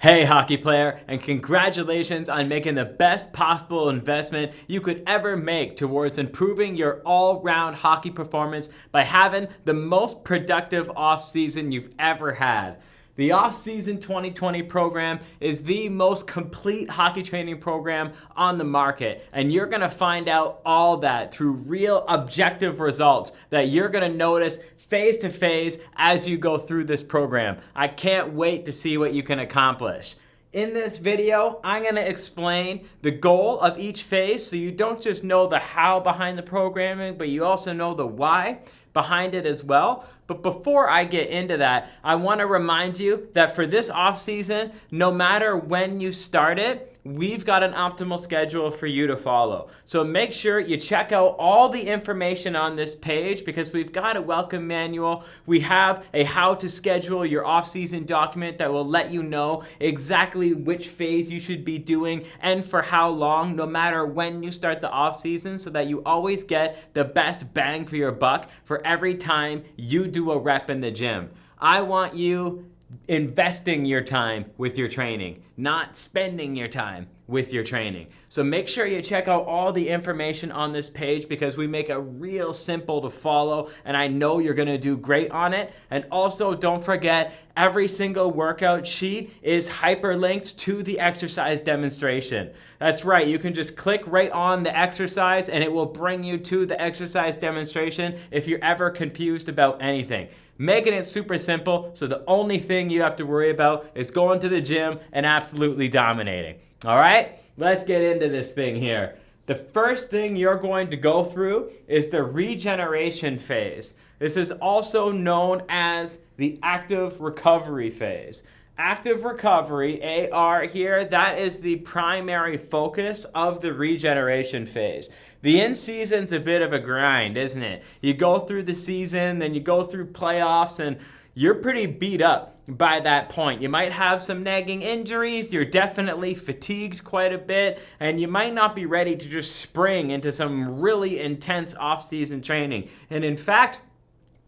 Hey hockey player, and congratulations on making the best possible investment you could ever make towards improving your all-round hockey performance by having the most productive off-season you've ever had. The Off-Season 2020 program is the most complete hockey training program on the market, and you're going to find out all that through real objective results that you're going to notice phase to phase as you go through this program. I can't wait to see what you can accomplish. In this video, I'm going to explain the goal of each phase so you don't just know the how behind the programming, but you also know the why behind it as well. But before I get into that, I want to remind you that for this off season, no matter when you start it, we've got an optimal schedule for you to follow. So make sure you check out all the information on this page because we've got a welcome manual. We have a how to schedule your off-season document that will let you know exactly which phase you should be doing and for how long, no matter when you start the off-season, so that you always get the best bang for your buck for every time you do a rep in the gym. I want you investing your time with your training, not spending your time with your training. So make sure you check out all the information on this page because we make it real simple to follow, and I know you're going to do great on it. And also don't forget, every single workout sheet is hyperlinked to the exercise demonstration. That's right, you can just click right on the exercise and it will bring you to the exercise demonstration if you're ever confused about anything. Making it super simple, so the only thing you have to worry about is going to the gym and absolutely dominating. All right, let's get into this thing here. The first thing you're going to go through is the regeneration phase. This is also known as the active recovery phase. Active recovery, AR here, that is the primary focus of the regeneration phase. The in-season's a bit of a grind, isn't it? You go through the season, then you go through playoffs, and you're pretty beat up by that point. You might have some nagging injuries, you're definitely fatigued quite a bit, and you might not be ready to just spring into some really intense off-season training. And in fact,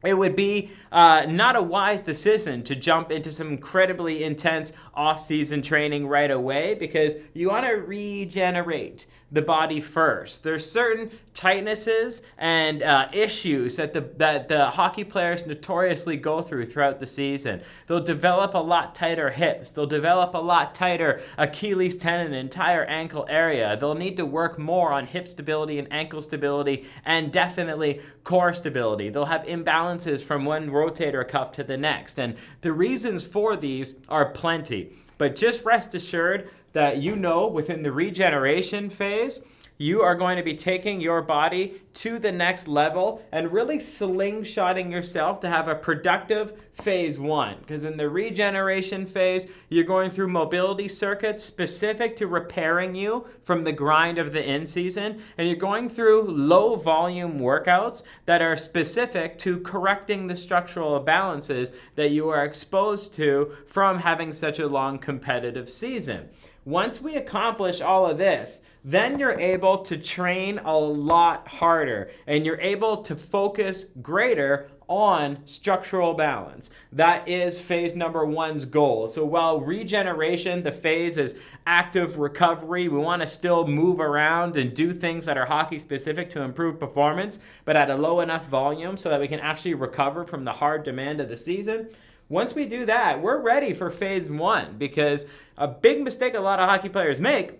it would be not a wise decision to jump into some incredibly intense off-season training right away because you want to regenerate the body first. There's certain tightnesses and issues that the hockey players notoriously go through throughout the season. They'll develop a lot tighter hips. They'll develop a lot tighter Achilles tendon, entire ankle area. They'll need to work more on hip stability and ankle stability and definitely core stability. They'll have imbalances from one rotator cuff to the next. And the reasons for these are plenty. But just rest assured that you know within the regeneration phase, you are going to be taking your body to the next level and really slingshotting yourself to have a productive phase one. Because in the regeneration phase, you're going through mobility circuits specific to repairing you from the grind of the in-season. And you're going through low volume workouts that are specific to correcting the structural imbalances that you are exposed to from having such a long competitive season. Once we accomplish all of this, then you're able to train a lot harder and you're able to focus greater on structural balance. That is phase number one's goal. So while regeneration, the phase is active recovery, we want to still move around and do things that are hockey specific to improve performance, but at a low enough volume so that we can actually recover from the hard demand of the season. Once we do that, we're ready for phase one because a big mistake a lot of hockey players make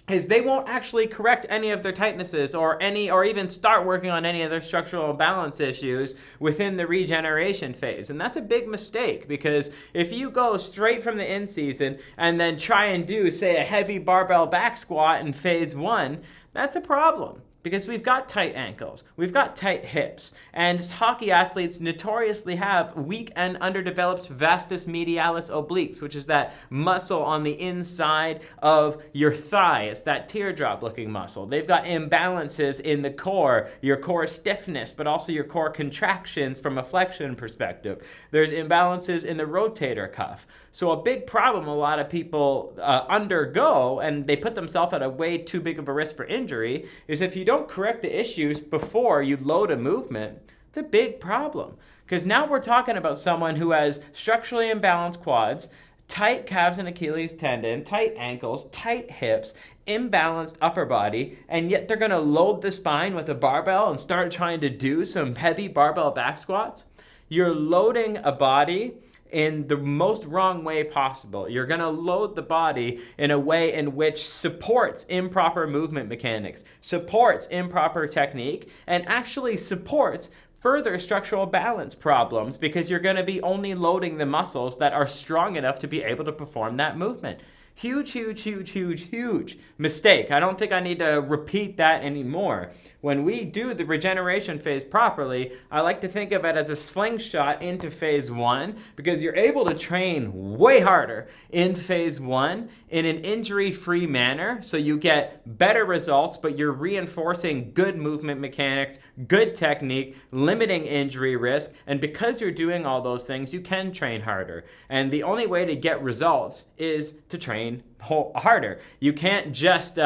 is they won't actually correct any of their tightnesses or even start working on any of their structural balance issues within the regeneration phase. And that's a big mistake because if you go straight from the in-season and then try and do, say, a heavy barbell back squat in phase one, that's a problem. Because we've got tight ankles, we've got tight hips, and hockey athletes notoriously have weak and underdeveloped vastus medialis obliques, which is that muscle on the inside of your thigh. It's that teardrop-looking muscle. They've got imbalances in the core, your core stiffness, but also your core contractions from a flexion perspective. There's imbalances in the rotator cuff. So a big problem a lot of people undergo, and they put themselves at a way too big of a risk for injury, is if you don't correct the issues before you load a movement, it's a big problem. Because now we're talking about someone who has structurally imbalanced quads, tight calves and Achilles tendon, tight ankles, tight hips, imbalanced upper body, and yet they're going to load the spine with a barbell and start trying to do some heavy barbell back squats. You're loading a body in the most wrong way possible. You're going to load the body in a way in which supports improper movement mechanics, supports improper technique, and actually supports further structural balance problems because you're going to be only loading the muscles that are strong enough to be able to perform that movement. Huge, huge, huge, huge, huge mistake. I don't think I need to repeat that anymore. When we do the regeneration phase properly, I like to think of it as a slingshot into phase 1 because you're able to train way harder in phase 1 in an injury-free manner so you get better results, but you're reinforcing good movement mechanics, good technique, limiting injury risk, and because you're doing all those things, you can train harder. And the only way to get results is to train harder. You can't just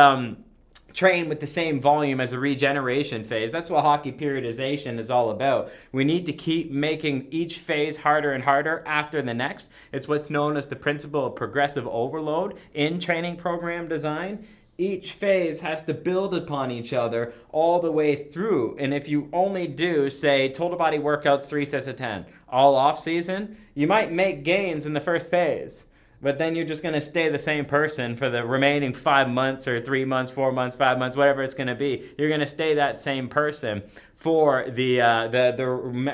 train with the same volume as a regeneration phase. That's what hockey periodization is all about. We need to keep making each phase harder and harder after the next. It's what's known as the principle of progressive overload in training program design. Each phase has to build upon each other all the way through. And if you only do, say, total body workouts 3 sets of 10 all off season, you might make gains in the first phase. But then you're just going to stay the same person for the remaining 5 months or 3 months, 4 months, 5 months, whatever it's going to be. You're going to stay that same person for the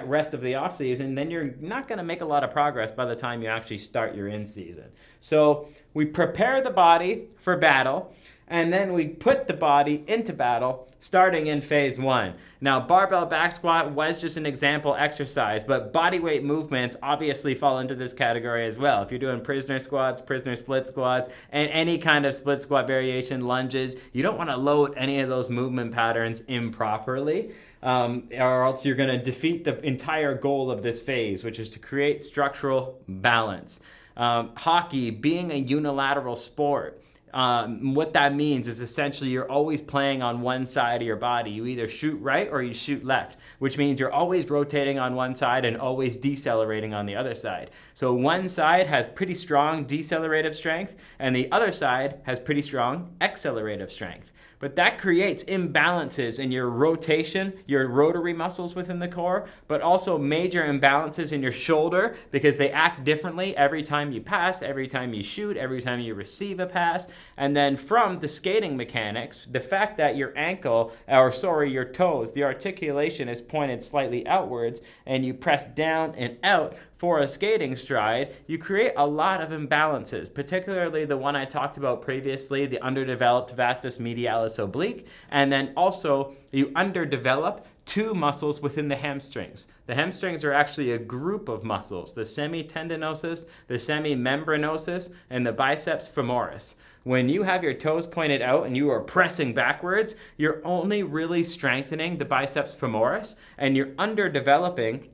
rest of the off season. Then you're not going to make a lot of progress by the time you actually start your in season. So we prepare the body for battle, and then we put the body into battle starting in phase 1. Now, barbell back squat was just an example exercise, but body weight movements obviously fall into this category as well. If you're doing prisoner squats, prisoner split squats, and any kind of split squat variation, lunges, you don't want to load any of those movement patterns improperly, or else you're going to defeat the entire goal of this phase, which is to create structural balance. Hockey, being a unilateral sport, what that means is essentially you're always playing on one side of your body. You either shoot right or you shoot left, which means you're always rotating on one side and always decelerating on the other side. So one side has pretty strong decelerative strength and the other side has pretty strong accelerative strength. But that creates imbalances in your rotation, your rotary muscles within the core, but also major imbalances in your shoulder because they act differently every time you pass, every time you shoot, every time you receive a pass. And then from the skating mechanics, the fact that your your toes, the articulation is pointed slightly outwards and you press down and out for a skating stride, you create a lot of imbalances, particularly the one I talked about previously, the underdeveloped vastus medialis oblique, and then also you underdevelop 2 muscles within the hamstrings. The hamstrings are actually a group of muscles, the semitendinosus, the semimembranosus, and the biceps femoris. When you have your toes pointed out and you are pressing backwards, you're only really strengthening the biceps femoris, and you're underdeveloping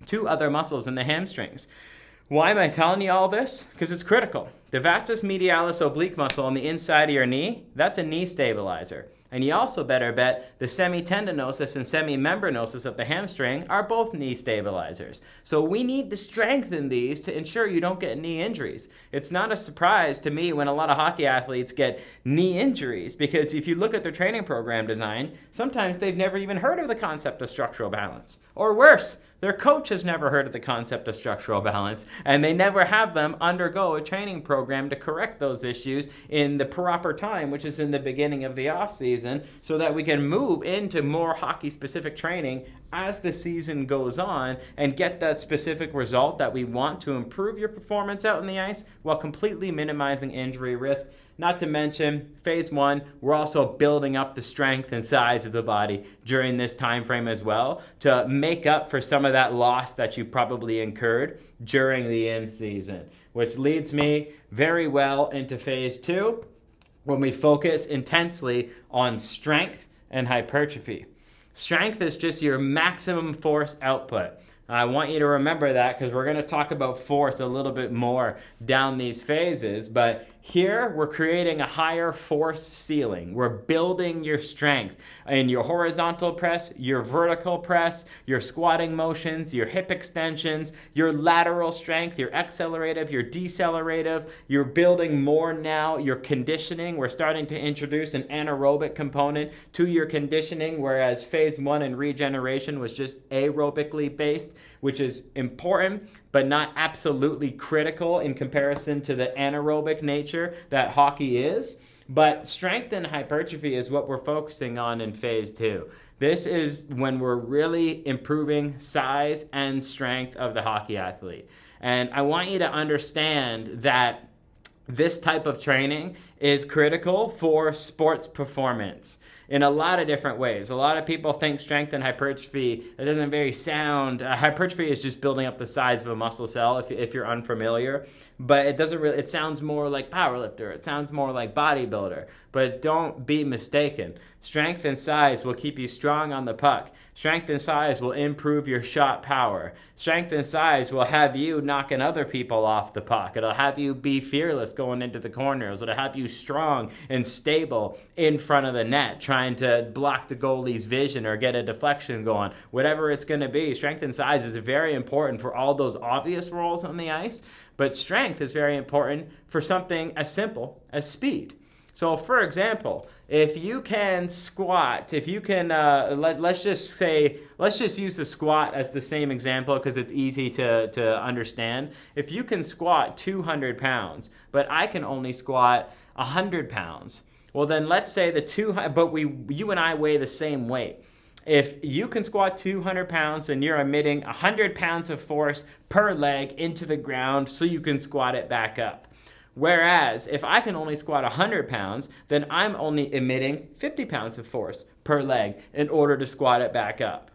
2 other muscles in the hamstrings. Why am I telling you all this? Because it's critical. The vastus medialis oblique muscle on the inside of your knee, that's a knee stabilizer. And you also better bet the semitendinosus and semimembranosus of the hamstring are both knee stabilizers. So we need to strengthen these to ensure you don't get knee injuries. It's not a surprise to me when a lot of hockey athletes get knee injuries because if you look at their training program design, sometimes they've never even heard of the concept of structural balance. Or worse, their coach has never heard of the concept of structural balance, and they never have them undergo a training program to correct those issues in the proper time, which is in the beginning of the off season, so that we can move into more hockey-specific training as the season goes on and get that specific result that we want to improve your performance out in the ice while completely minimizing injury risk. Not to mention, phase 1, we're also building up the strength and size of the body during this time frame as well to make up for some of that loss that you probably incurred during the in-season, which leads me very well into phase 2 when we focus intensely on strength and hypertrophy. Strength is just your maximum force output. I want you to remember that because we're going to talk about force a little bit more down these phases. But here we're creating a higher force ceiling. We're building your strength in your horizontal press, your vertical press, your squatting motions, your hip extensions, your lateral strength, your accelerative, your decelerative. You're building more now. Your conditioning. We're starting to introduce an anaerobic component to your conditioning, whereas phase 1 in regeneration was just aerobically based, which is important, but not absolutely critical in comparison to the anaerobic nature that hockey is. But strength and hypertrophy is what we're focusing on in phase 2. This is when we're really improving size and strength of the hockey athlete. And I want you to understand that this type of training is critical for sports performance in a lot of different ways. A lot of people think strength and hypertrophy, it doesn't very sound, hypertrophy is just building up the size of a muscle cell if you're unfamiliar, but it doesn't really, it sounds more like powerlifter, it sounds more like bodybuilder, but don't be mistaken. Strength and size will keep you strong on the puck. Strength and size will improve your shot power. Strength and size will have you knocking other people off the puck. It'll have you be fearless going into the corners. It'll have you strong and stable in front of the net, trying to block the goalie's vision or get a deflection going. Whatever it's going to be, strength and size is very important for all those obvious roles on the ice, but strength is very important for something as simple as speed. So, for example, if you can squat, if you can, let's just use the squat as the same example because it's easy to understand. If you can squat 200 pounds, but I can only squat 100 pounds, well then let's say you and I weigh the same weight. If you can squat 200 pounds and you're emitting 100 pounds of force per leg into the ground so you can squat it back up. Whereas if I can only squat 100 pounds, then I'm only emitting 50 pounds of force per leg in order to squat it back up.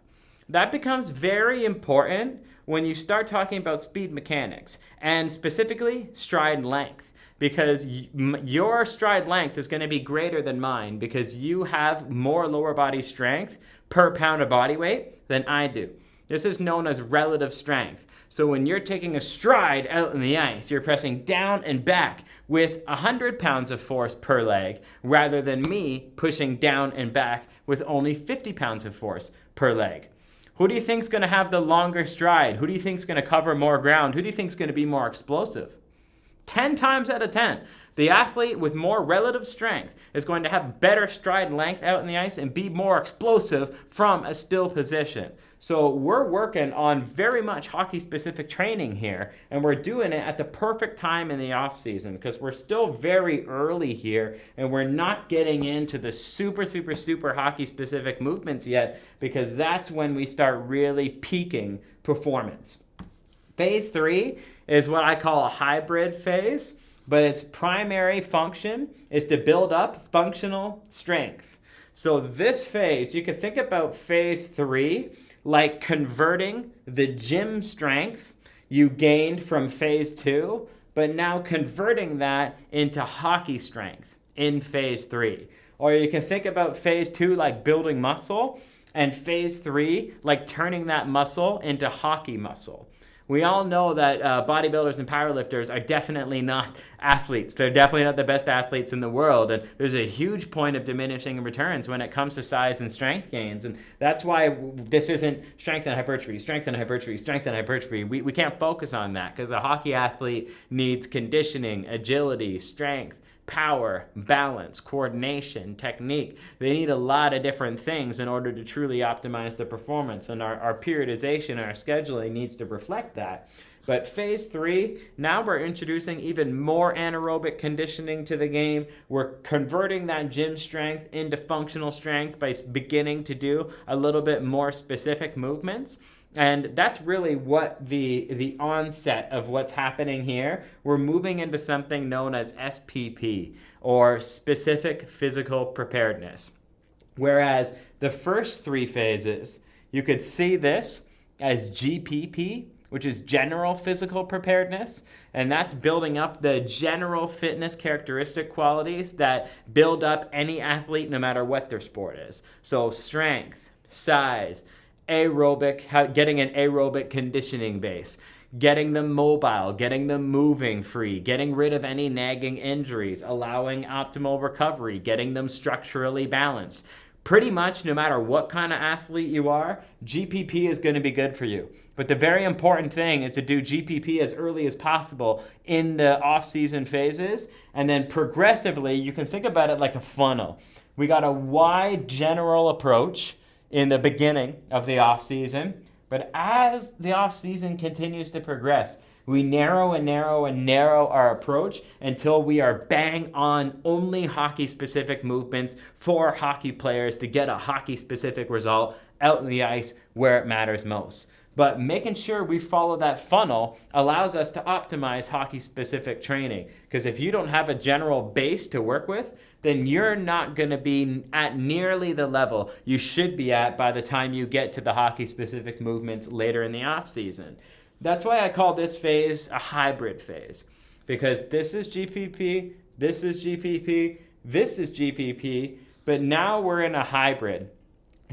That becomes very important when you start talking about speed mechanics and specifically stride length, because your stride length is going to be greater than mine because you have more lower body strength per pound of body weight than I do. This is known as relative strength. So when you're taking a stride out in the ice, you're pressing down and back with 100 pounds of force per leg rather than me pushing down and back with only 50 pounds of force per leg. Who do you think is going to have the longer stride? Who do you think is going to cover more ground? Who do you think is going to be more explosive? 10 times out of 10, the athlete with more relative strength is going to have better stride length out in the ice and be more explosive from a still position. So we're working on very much hockey-specific training here, and we're doing it at the perfect time in the off-season because we're still very early here, and we're not getting into the super hockey-specific movements yet because that's when we start really peaking performance. Phase 3 is what I call a hybrid phase, but its primary function is to build up functional strength. So this phase, you can think about phase 3 like converting the gym strength you gained from phase 2, but now converting that into hockey strength in phase 3. Or you can think about phase 2 like building muscle, and phase 3 like turning that muscle into hockey muscle. We all know that bodybuilders and powerlifters are definitely not athletes. They're definitely not the best athletes in the world. And there's a huge point of diminishing returns when it comes to size and strength gains. And that's why this isn't strength and hypertrophy, strength and hypertrophy, strength and hypertrophy. We can't focus on that because a hockey athlete needs conditioning, agility, strength, power, balance, coordination, technique. They need a lot of different things in order to truly optimize the performance, and our periodization, our scheduling needs to reflect that. But phase 3, now we're introducing even more anaerobic conditioning to the game. We're converting that gym strength into functional strength by beginning to do a little bit more specific movements. And that's really what the onset of what's happening here. We're moving into something known as SPP, or specific physical preparedness. Whereas the first 3 phases, you could see this as GPP, which is general physical preparedness, and that's building up the general fitness characteristic qualities that build up any athlete no matter what their sport is. So strength, size, getting an aerobic conditioning base, getting them mobile, getting them moving free, getting rid of any nagging injuries, allowing optimal recovery, getting them structurally balanced. Pretty much no matter what kind of athlete you are, GPP is going to be good for you. But the very important thing is to do GPP as early as possible in the off-season phases, and then progressively, you can think about it like a funnel. We got a wide general approach in the beginning of the off-season, but as the off-season continues to progress, we narrow and narrow and narrow our approach until we are bang on only hockey-specific movements for hockey players to get a hockey-specific result out in the ice where it matters most. But making sure we follow that funnel allows us to optimize hockey-specific training. Because if you don't have a general base to work with, then you're not going to be at nearly the level you should be at by the time you get to the hockey-specific movements later in the off-season. That's why I call this phase a hybrid phase. Because this is GPP, this is GPP, this is GPP, but now we're in a hybrid.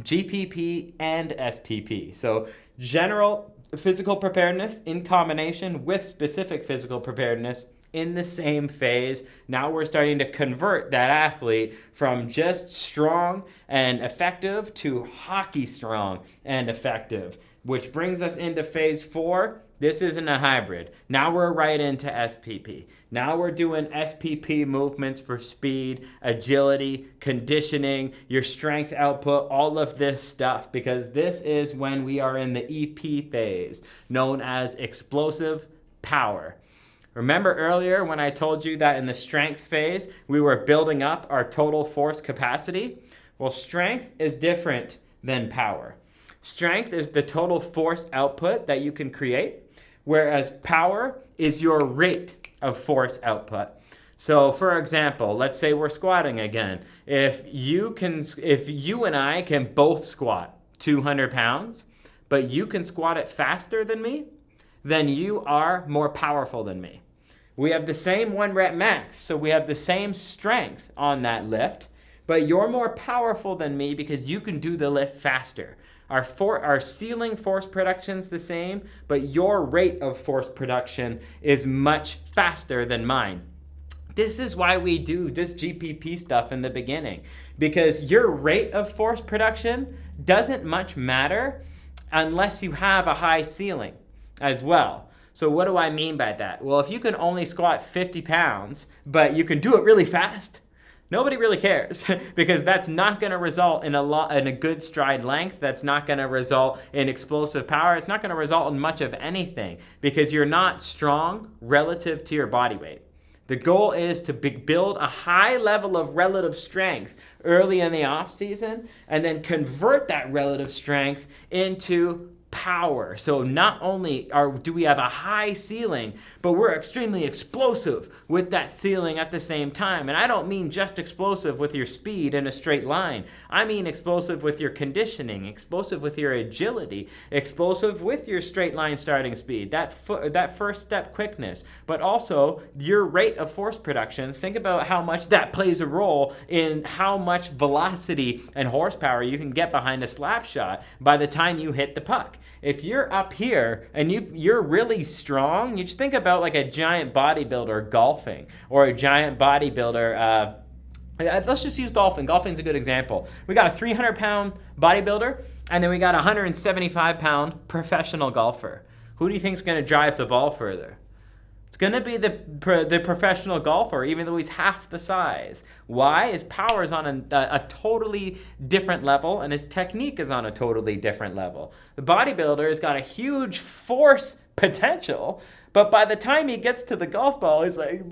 GPP and SPP. So general physical preparedness in combination with specific physical preparedness in the same phase. Now we're starting to convert that athlete from just strong and effective to hockey strong and effective, which brings us into phase 4. This isn't a hybrid. Now we're right into SPP. Now we're doing SPP movements for speed, agility, conditioning, your strength output, all of this stuff, because this is when we are in the EP phase, known as explosive power. Remember earlier when I told you that in the strength phase, we were building up our total force capacity? Well, strength is different than power. Strength is the total force output that you can create, whereas power is your rate of force output. So for example, let's say we're squatting again. If you and I can both squat 200 pounds, but you can squat it faster than me, then you are more powerful than me. We have the same 1 rep max, so we have the same strength on that lift, but you're more powerful than me because you can do the lift faster. Our ceiling force production's the same, but your rate of force production is much faster than mine. This is why we do this GPP stuff in the beginning, because your rate of force production doesn't much matter unless you have a high ceiling as well. So what do I mean by that? Well, if you can only squat 50 pounds, but you can do it really fast, nobody really cares because that's not going to result in a good stride length. That's not going to result in explosive power. It's not going to result in much of anything because you're not strong relative to your body weight. The goal is to build a high level of relative strength early in the off season and then convert that relative strength into power. So not only do we have a high ceiling, but we're extremely explosive with that ceiling at the same time. And I don't mean just explosive with your speed in a straight line. I mean explosive with your conditioning, explosive with your agility, explosive with your straight line starting speed, that first step quickness, but also your rate of force production. Think about how much that plays a role in how much velocity and horsepower you can get behind a slap shot by the time you hit the puck. If you're up here and you're really strong, you just think about like a giant bodybuilder golfing or a giant bodybuilder. Let's just use golfing. Golfing's a good example. We got a 300-pound bodybuilder, and then we got a 175-pound professional golfer. Who do you think is going to drive the ball further? It's going to be the professional golfer, even though he's half the size. Why? His power is on a totally different level, and his technique is on a totally different level. The bodybuilder has got a huge force potential, but by the time he gets to the golf ball, he's like,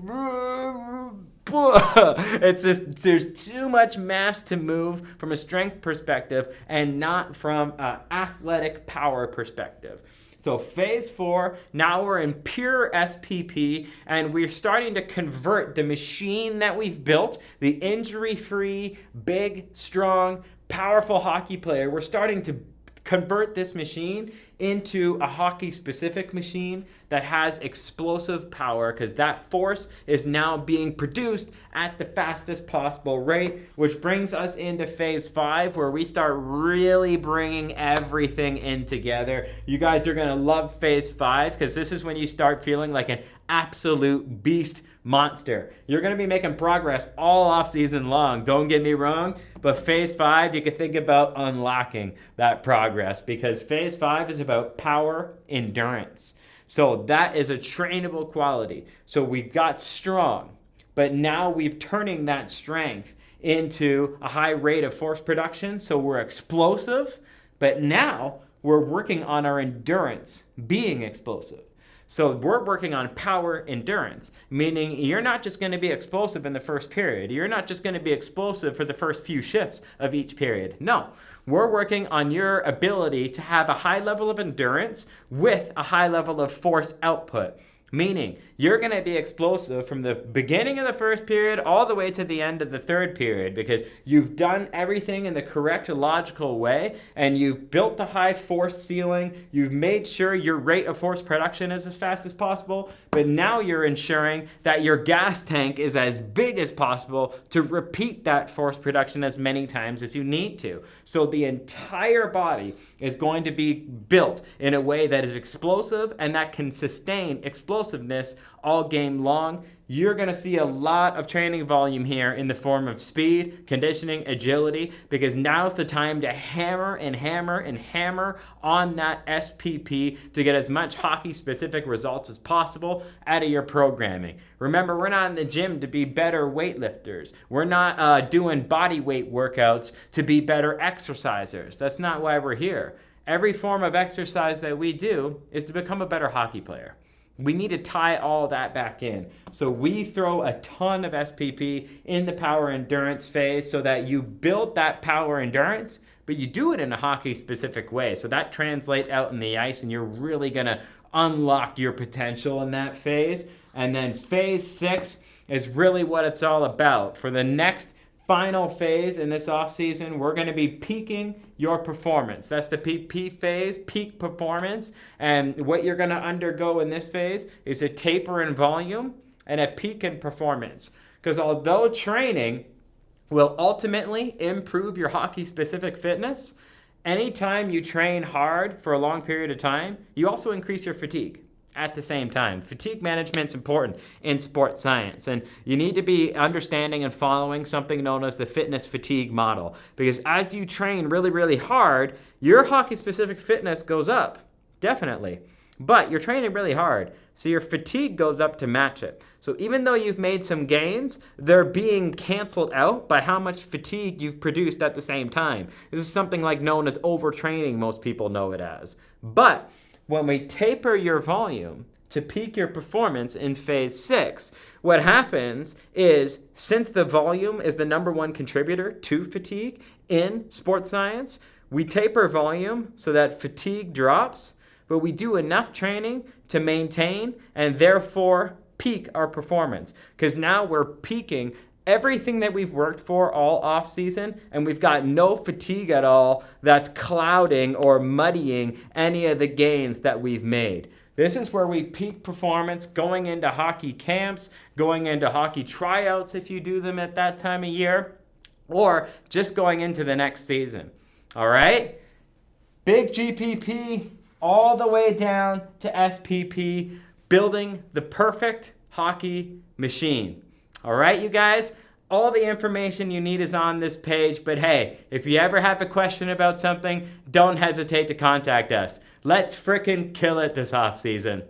it's just, there's too much mass to move from a strength perspective and not from an athletic power perspective. So phase 4, now we're in pure SPP, and we're starting to convert the machine that we've built, the injury-free, big, strong, powerful hockey player. We're starting to convert this machine into a hockey-specific machine that has explosive power, because that force is now being produced at the fastest possible rate, which brings us into phase 5, where we start really bringing everything in together. You guys are going to love phase 5, because this is when you start feeling like an absolute beast monster. You're going to be making progress all off season long, don't get me wrong, but phase 5, you can think about unlocking that progress, because phase 5 is about power endurance. So that is a trainable quality. So we've got strong, but now we've turning that strength into a high rate of force production. So we're explosive, but now we're working on our endurance being explosive. So we're working on power endurance, meaning you're not just going to be explosive in the first period. You're not just going to be explosive for the first few shifts of each period. No, we're working on your ability to have a high level of endurance with a high level of force output. Meaning, you're going to be explosive from the beginning of the first period all the way to the end of the third period, because you've done everything in the correct logical way, and you've built the high force ceiling. You've made sure your rate of force production is as fast as possible, but now you're ensuring that your gas tank is as big as possible to repeat that force production as many times as you need to. So the entire body is going to be built in a way that is explosive and that can sustain explosiveness all game long. You're going to see a lot of training volume here in the form of speed, conditioning, agility, because now's the time to hammer and hammer and hammer on that SPP to get as much hockey-specific results as possible out of your programming. Remember, we're not in the gym to be better weightlifters. We're not doing body weight workouts to be better exercisers. That's not why we're here. Every form of exercise that we do is to become a better hockey player. We need to tie all that back in. So we throw a ton of SPP in the power endurance phase so that you build that power endurance, but you do it in a hockey-specific way. So that translates out in the ice, and you're really going to unlock your potential in that phase. And then phase 6 is really what it's all about. For the next final phase in this offseason, we're going to be peaking your performance. That's the PP phase, peak performance. And what you're going to undergo in this phase is a taper in volume and a peak in performance. Because although training will ultimately improve your hockey-specific fitness, anytime you train hard for a long period of time, you also increase your fatigue at the same time. Fatigue management is important in sports science, and you need to be understanding and following something known as the fitness fatigue model, because as you train really, really hard, your hockey-specific fitness goes up, definitely, but you're training really hard, so your fatigue goes up to match it. So even though you've made some gains, they're being canceled out by how much fatigue you've produced at the same time. This is something like known as overtraining, most people know it as. But when we taper your volume to peak your performance in phase 6, what happens is, since the volume is the number one contributor to fatigue in sports science, we taper volume so that fatigue drops, but we do enough training to maintain and therefore peak our performance. Because now we're peaking everything that we've worked for all off season, and we've got no fatigue at all that's clouding or muddying any of the gains that we've made. This is where we peak performance going into hockey camps, going into hockey tryouts if you do them at that time of year, or just going into the next season. All right? Big GPP all the way down to SPP, building the perfect hockey machine. All right, you guys, all the information you need is on this page, but hey, if you ever have a question about something, don't hesitate to contact us. Let's frickin' kill it this offseason.